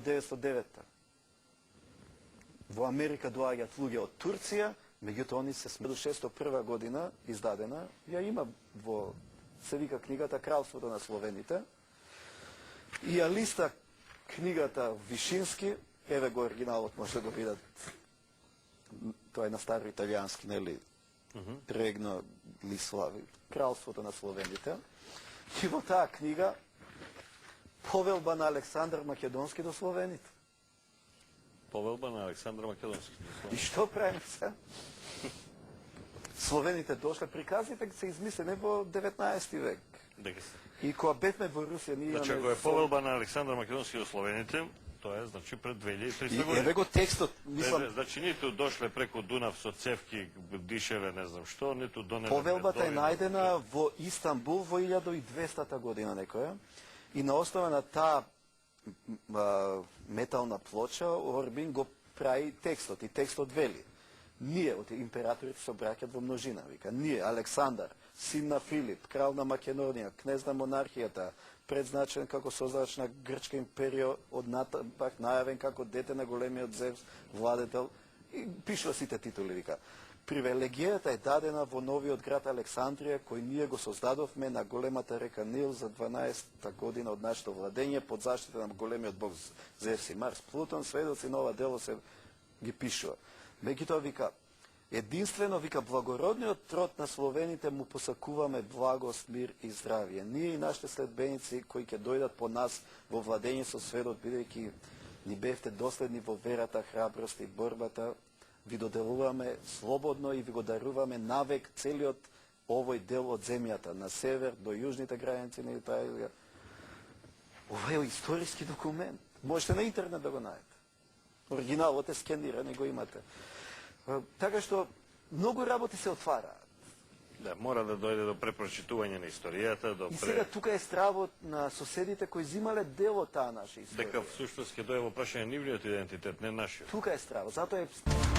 1909. Во Америка доаѓаат луѓе од Турција, меѓутоа они се до 601 година издадена, ја има во се вика книгата Кралството на Словените. И ја листа книгата Вишински, еве го оригиналот, може да го видат. Тоа е на старо италијански, нели? Регно Лислави, Кралството на Словените. И во таа книга повелба на Александар Македонски до словените. Повелба на Александар Македонски. И што правим се? Словените дошле, приказите се измислени во 19 век. И кога бевме во Русија, ние значи, ако е повелба на Александар Македонски до словените, тоа е, значи, пред 2300 години. Еве го текстот. Значи, ниту дошле преку Дунав со цевки, дишеве, не знам што, ниту донеле... Повелбата е најдена во Истанбул во 1200 година некоја. И на основа на таа метална плоча, Орбин го прави текстот. И текстот вели: ние, од императорите се обраќаат во множина, вика, ние, Александар, син на Филип, крал на Македонија, кнез на монархијата, предзначен како создавач на Грчка империја, од натамак најавен како дете на големиот Зевс, владетел, и пишува сите титули, вика. Привилегијата е дадена во новиот град Александрија, кој ние го создадовме на големата река Нил за 12-та година од нашето владење, под заштита на големиот бог Зевс и Марс, Плутон, сведоци на ова дело се ги пишува. Меѓутоа, вика, единствено, вика, благородниот трод на словените му посакуваме благост, мир и здравје. Ние и нашите следбеници кои ќе дојдат по нас во владење со светот, бидејќи ни бевте доследни во верата, храброст и борбата, ви доделуваме слободно и ви го даруваме навек целиот овој дел од земјата, на север до јужните граници на Италија. Ова е историски документ. Можете на интернет да го најдете. Оригиналот е скениран и го имате. Така што многу работи се отвараат. Да, мора да дојде до препрочитување на историјата, И сега тука е стравот на соседите кои земале дел од таа наша историја. Дека всушност ќе дојде во прашање нивниот идентитет, не нашиот. Тука е стравот, затоа е